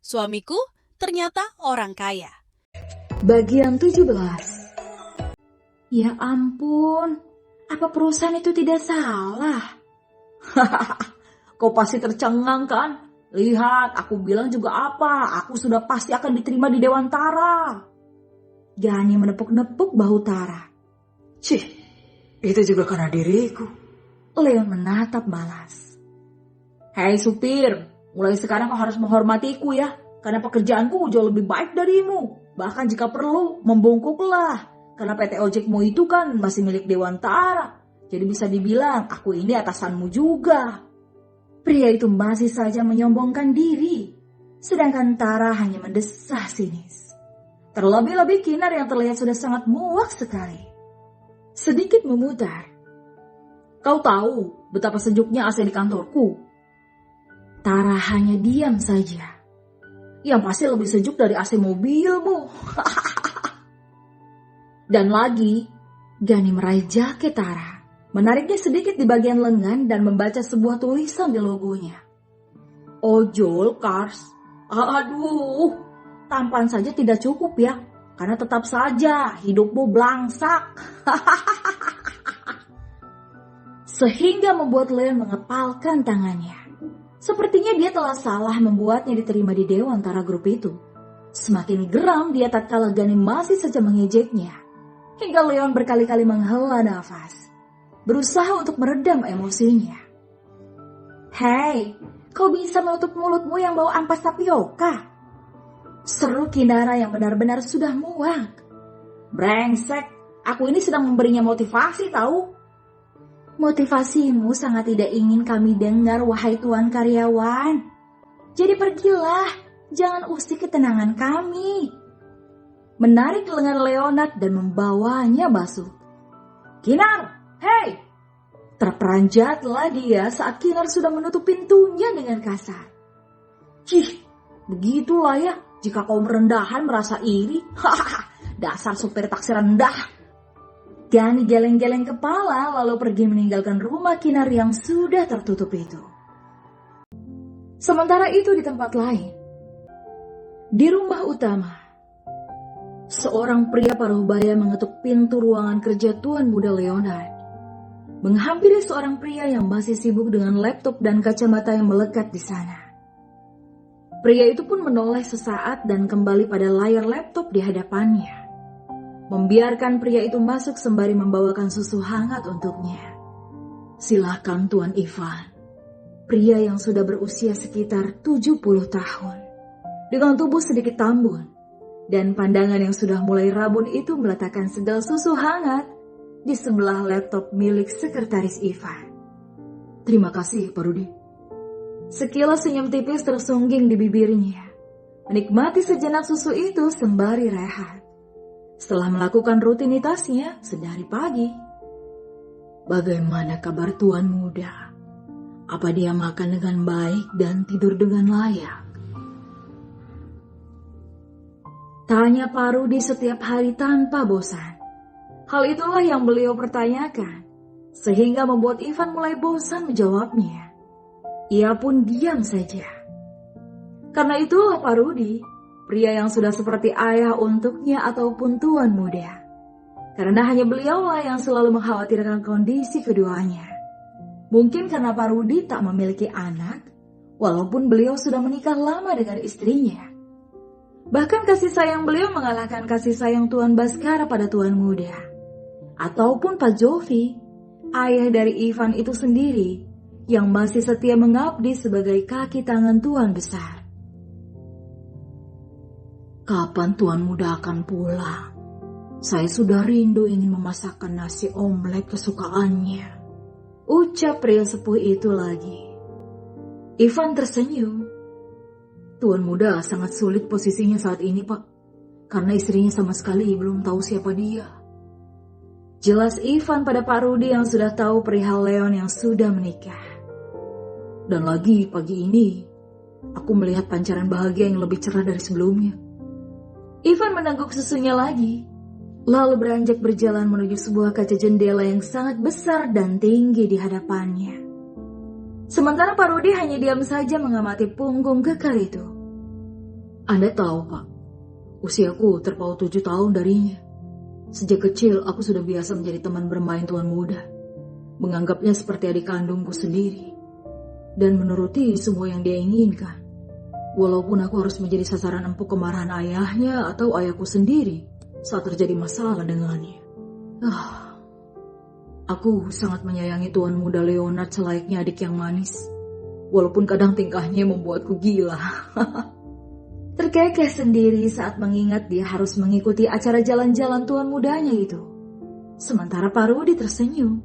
Suamiku ternyata orang kaya. Bagian 17. Ya ampun, apa perusahaan itu tidak salah? Kau pasti tercengang kan? Lihat, aku bilang juga apa, aku sudah pasti akan diterima di Dewan Tara. Gani menepuk-nepuk bahu Tara. Cih, itu juga karena diriku. Leon menatap balas. Hei supir, mulai sekarang kau harus menghormatiku ya, karena pekerjaanku jauh lebih baik darimu. Bahkan jika perlu, membungkuklah. Karena PT Ojekmu itu kan masih milik Dewan Tara. Jadi bisa dibilang aku ini atasanmu juga. Pria itu masih saja menyombongkan diri. Sedangkan Tara hanya mendesah sinis. Terlebih-lebih Kinar yang terlihat sudah sangat muak sekali. Sedikit memutar. Kau tahu betapa sejuknya AC di kantorku. Tara hanya diam saja. Yang pasti lebih sejuk dari AC mobilmu. Dan lagi, Gani meraih jaket Tara. Menariknya sedikit di bagian lengan dan membaca sebuah tulisan di logonya. Ojol Cars. Aduh, tampan saja tidak cukup ya. Karena tetap saja hidupmu belangsak. Sehingga membuat Leon mengepalkan tangannya. Sepertinya dia telah salah membuatnya diterima di Dewan Tara Group itu. Semakin geram dia tatkala Gani masih saja mengejeknya. Hingga Leon berkali-kali menghela nafas. Berusaha untuk meredam emosinya. Hei, kau bisa menutup mulutmu yang bau ampas tapioka? Seru Kinara yang benar-benar sudah muak. Brengsek, aku ini sedang memberinya motivasi tahu. Motivasimu sangat tidak ingin kami dengar wahai tuan karyawan. Jadi pergilah, jangan usik ketenangan kami. Menarik lengan Leonard dan membawanya masuk. Kinar! Hei! Terperanjatlah dia saat Kinar sudah menutup pintunya dengan kasar. Cih, begitulah ya jika kau merendahan merasa iri. Hahaha, dasar supir taksi rendah. Gani geleng-geleng kepala lalu pergi meninggalkan rumah Kinar yang sudah tertutup itu. Sementara itu di tempat lain. Di rumah utama. Seorang pria paruh baya mengetuk pintu ruangan kerja Tuan Muda Leonard. Menghampiri seorang pria yang masih sibuk dengan laptop dan kacamata yang melekat di sana. Pria itu pun menoleh sesaat dan kembali pada layar laptop di hadapannya. Membiarkan pria itu masuk sembari membawakan susu hangat untuknya. Silakan Tuan Ivan. Pria yang sudah berusia sekitar 70 tahun. Dengan tubuh sedikit tambun. Dan pandangan yang sudah mulai rabun itu meletakkan sedal susu hangat di sebelah laptop milik sekretaris Ivan. Terima kasih, Pak Rudi. Sekilas senyum tipis tersungging di bibirnya. Menikmati sejenak susu itu sembari rehat. Setelah melakukan rutinitasnya sedari pagi. Bagaimana kabar Tuan Muda? Apa dia makan dengan baik dan tidur dengan layak? Tanya Pak Rudi setiap hari tanpa bosan. Hal itulah yang beliau pertanyakan, sehingga membuat Ivan mulai bosan menjawabnya. Ia pun diam saja. Karena itulah Pak Rudi, pria yang sudah seperti ayah untuknya ataupun Tuan Muda. Karena hanya beliaulah yang selalu mengkhawatirkan kondisi keduanya. Mungkin karena Pak Rudi tak memiliki anak, walaupun beliau sudah menikah lama dengan istrinya. Bahkan kasih sayang beliau mengalahkan kasih sayang Tuan Baskara pada Tuan Muda. Ataupun Pak Jovi, ayah dari Ivan itu sendiri, yang masih setia mengabdi sebagai kaki tangan Tuan Besar. Kapan Tuan Muda akan pulang? Saya sudah rindu ingin memasakkan nasi omelet kesukaannya. Ucap pria sepuh itu lagi. Ivan tersenyum. Tuan Muda sangat sulit posisinya saat ini, Pak. Karena istrinya sama sekali belum tahu siapa dia. Jelas Ivan pada Pak Rudi yang sudah tahu perihal Leon yang sudah menikah. Dan lagi pagi ini, aku melihat pancaran bahagia yang lebih cerah dari sebelumnya. Ivan menengguk susunya lagi. Lalu beranjak berjalan menuju sebuah kaca jendela yang sangat besar dan tinggi di hadapannya. Sementara Pak Rudi hanya diam saja mengamati punggung kekar itu. Anda tahu, Pak, usiaku terpaut 7 tahun darinya. Sejak kecil aku sudah biasa menjadi teman bermain tuan muda, menganggapnya seperti adik kandungku sendiri, dan menuruti semua yang dia inginkan. Walaupun aku harus menjadi sasaran empuk kemarahan ayahnya atau ayahku sendiri saat terjadi masalah dengannya. Aku sangat menyayangi tuan muda Leonard selayaknya adik yang manis, walaupun kadang tingkahnya membuatku gila. Terkekeh sendiri saat mengingat dia harus mengikuti acara jalan-jalan tuan mudanya itu. Sementara Pak Rudy tersenyum.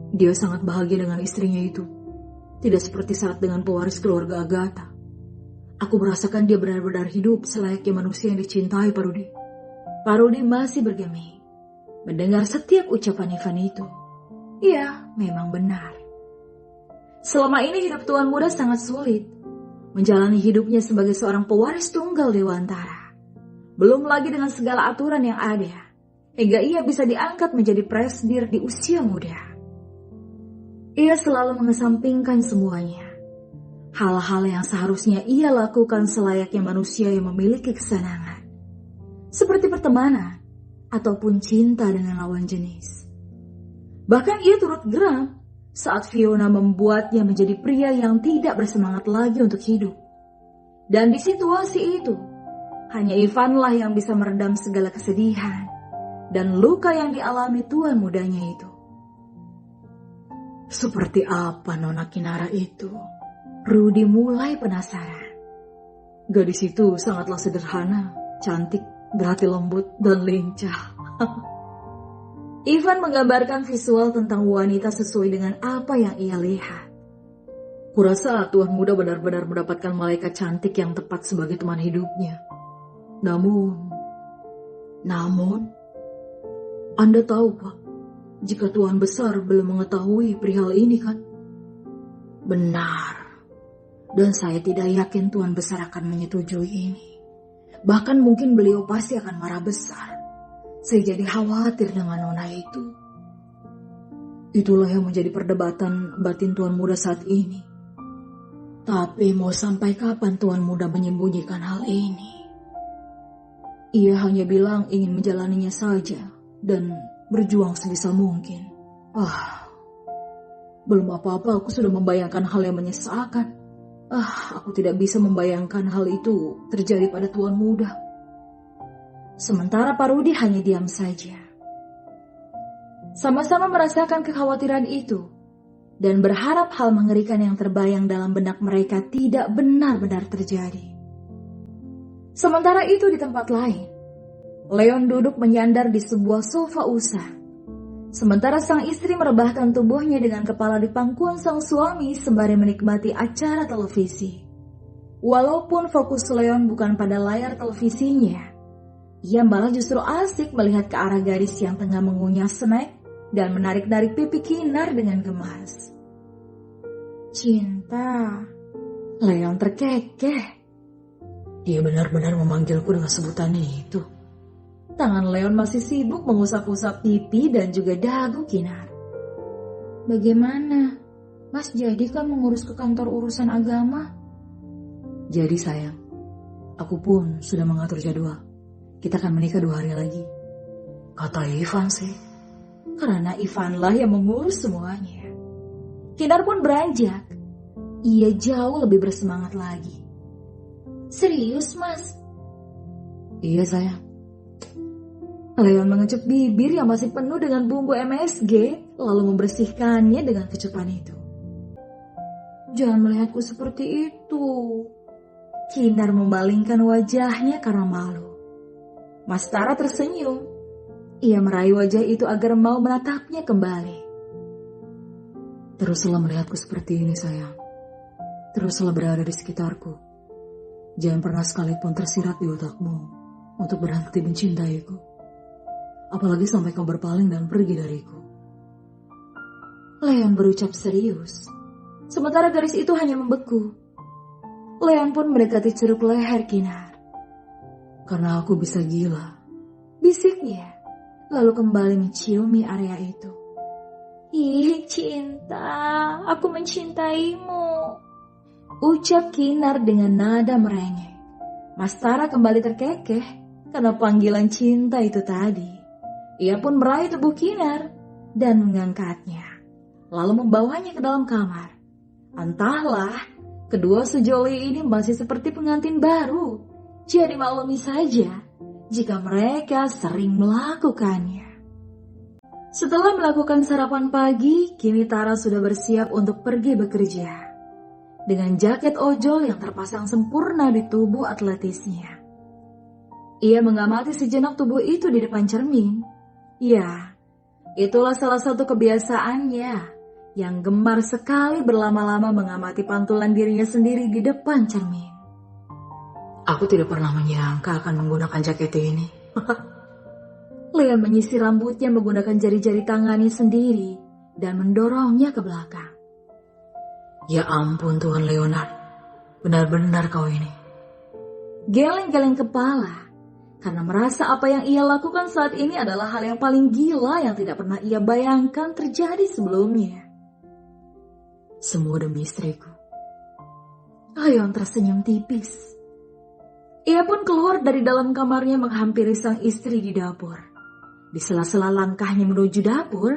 Dia sangat bahagia dengan istrinya itu. Tidak seperti saat dengan pewaris keluarga Agatha. Aku merasakan dia benar-benar hidup selayaknya manusia yang dicintai Pak Rudy. Pak Rudy masih bergeming mendengar setiap ucapan Ivan itu. Iya, memang benar. Selama ini hidup tuan muda sangat sulit. Menjalani hidupnya sebagai seorang pewaris tunggal Dewantara. Belum lagi dengan segala aturan yang ada, hingga ia bisa diangkat menjadi presdir di usia muda. Ia selalu mengesampingkan semuanya. Hal-hal yang seharusnya ia lakukan selayaknya manusia yang memiliki kesenangan. Seperti pertemanan, ataupun cinta dengan lawan jenis. Bahkan ia turut geram saat Fiona membuatnya menjadi pria yang tidak bersemangat lagi untuk hidup. Dan di situasi itu, hanya Ivanlah yang bisa meredam segala kesedihan dan luka yang dialami tuan mudanya itu. Seperti apa Nona Kinara itu? Rudy mulai penasaran. Gadis itu sangatlah sederhana, cantik, berhati lembut, dan lincah. Ivan menggambarkan visual tentang wanita sesuai dengan apa yang ia lihat. Kurasa tuan muda benar-benar mendapatkan malaikat cantik yang tepat sebagai teman hidupnya. Namun, Anda tahu, Pak, jika tuan besar belum mengetahui perihal ini kan? Benar. Dan saya tidak yakin tuan besar akan menyetujui ini. Bahkan mungkin beliau pasti akan marah besar. Saya jadi khawatir dengan nona itu. Itulah yang menjadi perdebatan batin tuan muda saat ini. Tapi mau sampai kapan tuan muda menyembunyikan hal ini? Ia hanya bilang ingin menjalaninya saja dan berjuang sebisa mungkin. Belum apa-apa aku sudah membayangkan hal yang menyesalkan. Aku tidak bisa membayangkan hal itu terjadi pada tuan muda. Sementara Pak Rudy hanya diam saja. Sama-sama merasakan kekhawatiran itu dan berharap hal mengerikan yang terbayang dalam benak mereka tidak benar-benar terjadi. Sementara itu di tempat lain, Leon duduk menyandar di sebuah sofa usang. Sementara sang istri merebahkan tubuhnya dengan kepala di pangkuan sang suami sembari menikmati acara televisi. Walaupun fokus Leon bukan pada layar televisinya, ia malah justru asik melihat ke arah gadis yang tengah mengunyah snack dan menarik-narik pipi Kinar dengan gemas. Cinta. Leon terkekeh. Dia benar-benar memanggilku dengan sebutan itu. Tangan Leon masih sibuk mengusap-usap pipi dan juga dagu Kinar. Bagaimana? Mas jadi kan mengurus ke kantor urusan agama? Jadi sayang, aku pun sudah mengatur jadwal. Kita akan menikah 2 hari lagi. Kata Ivan sih. Karena Ivanlah yang mengurus semuanya. Kinar pun beranjak. Ia jauh lebih bersemangat lagi. Serius mas? Iya sayang. Leon mengecup bibir yang masih penuh dengan bumbu MSG, lalu membersihkannya dengan kecupan itu. Jangan melihatku seperti itu. Kinar membalingkan wajahnya karena malu. Mas Tara tersenyum. Ia meraih wajah itu agar mau menatapnya kembali. Teruslah melihatku seperti ini sayang. Teruslah berada di sekitarku. Jangan pernah sekalipun tersirat di otakmu untuk berhenti mencintaiku. Apalagi sampai kau berpaling dan pergi dariku. Leon berucap serius. Sementara garis itu hanya membeku. Leon pun mendekati ceruk leher Kinar. Karena aku bisa gila, bisiknya, lalu kembali menciumi area itu. Ih cinta, aku mencintaimu, ucap Kinar dengan nada merengek. Mas Tara kembali terkekeh karena panggilan cinta itu tadi. Ia pun meraih tubuh Kinar dan mengangkatnya, lalu membawanya ke dalam kamar. Entahlah, kedua sejoli ini masih seperti pengantin baru. Jadi maklumi saja jika mereka sering melakukannya. Setelah melakukan sarapan pagi, kini Tara sudah bersiap untuk pergi bekerja. Dengan jaket ojol yang terpasang sempurna di tubuh atletisnya. Ia mengamati sejenak tubuh itu di depan cermin. Ya, itulah salah satu kebiasaannya yang gemar sekali berlama-lama mengamati pantulan dirinya sendiri di depan cermin. Aku tidak pernah menyangka akan menggunakan jaket ini. Leon menyisir rambutnya menggunakan jari-jari tangannya sendiri dan mendorongnya ke belakang. Ya ampun Tuhan Leonard, benar-benar kau ini. Geleng-geleng kepala karena merasa apa yang ia lakukan saat ini adalah hal yang paling gila yang tidak pernah ia bayangkan terjadi sebelumnya. Semua demi istriku. Leon tersenyum tipis. Ia pun keluar dari dalam kamarnya menghampiri sang istri di dapur. Di sela-sela langkahnya menuju dapur,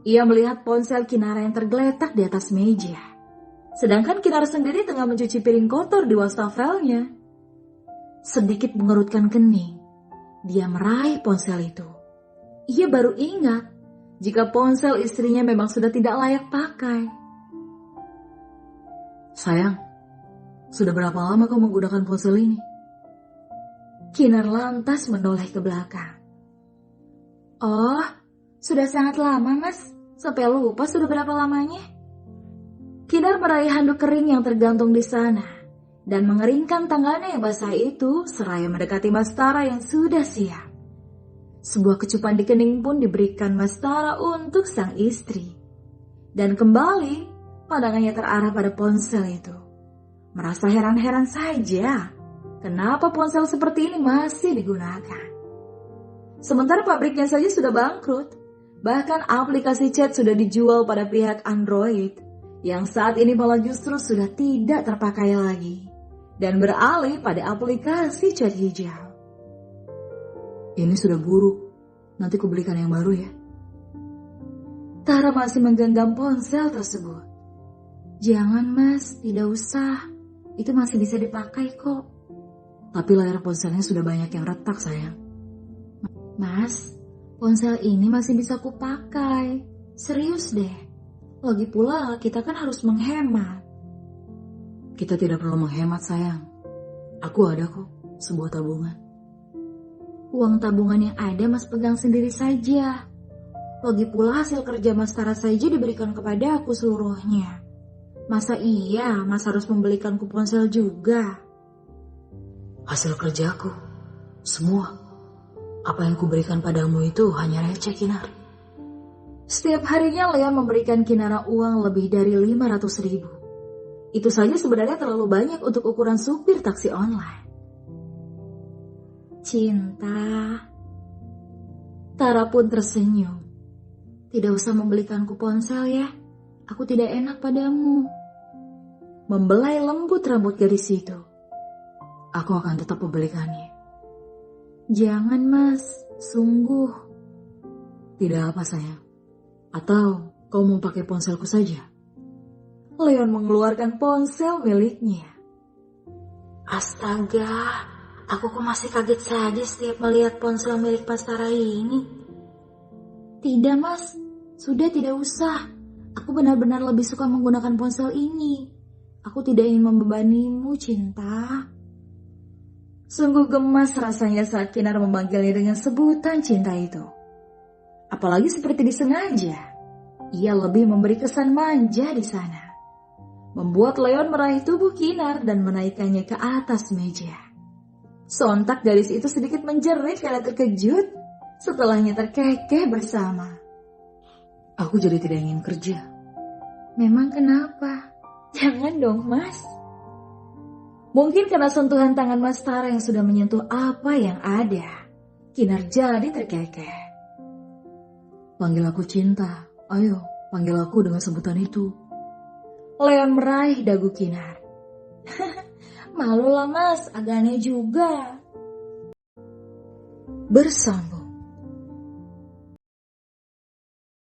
ia melihat ponsel Kinara yang tergeletak di atas meja. Sedangkan Kinara sendiri tengah mencuci piring kotor di wastafelnya. Sedikit mengerutkan kening, dia meraih ponsel itu. Ia baru ingat jika ponsel istrinya memang sudah tidak layak pakai. Sayang, sudah berapa lama kau menggunakan ponsel ini? Kinar lantas menoleh ke belakang. Oh, sudah sangat lama mas, sampai lupa sudah berapa lamanya. Kinar meraih handuk kering yang tergantung di sana dan mengeringkan tangannya yang basah itu seraya mendekati Mas Tara yang sudah siap. Sebuah kecupan di kening pun diberikan Mas Tara untuk sang istri. Dan kembali pandangannya terarah pada ponsel itu. Merasa heran-heran saja kenapa ponsel seperti ini masih digunakan. Sementara pabriknya saja sudah bangkrut. Bahkan aplikasi chat sudah dijual pada pihak Android yang saat ini malah justru sudah tidak terpakai lagi dan beralih pada aplikasi chat hijau. Ini sudah buruk, nanti kubelikan yang baru ya. Tara masih menggenggam ponsel tersebut. Jangan mas, tidak usah. Itu masih bisa dipakai kok. Tapi layar ponselnya sudah banyak yang retak sayang. Mas, ponsel ini masih bisa kupakai. Serius deh. Lagi pula kita kan harus menghemat. Kita tidak perlu menghemat sayang. Aku ada kok, sebuah tabungan. Uang tabungan yang ada mas pegang sendiri saja. Lagi pula hasil kerja mas Tara saja diberikan kepada aku seluruhnya. Masa iya mas harus membelikanku ponsel juga? Hasil kerjaku, semua. Apa yang kuberikan padamu itu hanya receh Kinar. Setiap harinya Leon memberikan Kinara uang lebih dari 500.000. Itu saja sebenarnya terlalu banyak untuk ukuran supir taksi online. Cinta. Tara pun tersenyum. Tidak usah membelikanku ponsel ya. Aku tidak enak padamu. Membelai lembut rambut gadis itu. Aku akan tetap membelikannya. Jangan mas, sungguh. Tidak apa sayang. Atau kau mau pakai ponselku saja? Leon mengeluarkan ponsel miliknya. Astaga, aku kok masih kaget saja setiap melihat ponsel milik Mas Tara ini. Tidak mas, sudah tidak usah. Aku benar-benar lebih suka menggunakan ponsel ini. Aku tidak ingin membebanimu, cinta. Sungguh gemas rasanya saat Kinar memanggilnya dengan sebutan cinta itu. Apalagi seperti disengaja. Ia lebih memberi kesan manja di sana. Membuat Leon meraih tubuh Kinar dan menaikkannya ke atas meja. Sontak gadis itu sedikit menjerit karena terkejut. Setelahnya terkekeh bersama. Aku jadi tidak ingin kerja. Memang kenapa? Jangan dong mas. Mungkin karena sentuhan tangan Mas Tara yang sudah menyentuh apa yang ada. Kinar jadi terkekeh. Panggil aku cinta. Ayo, panggil aku dengan sebutan itu. Leon meraih dagu Kinar. Malu lah mas, agak aneh juga. Bersambung.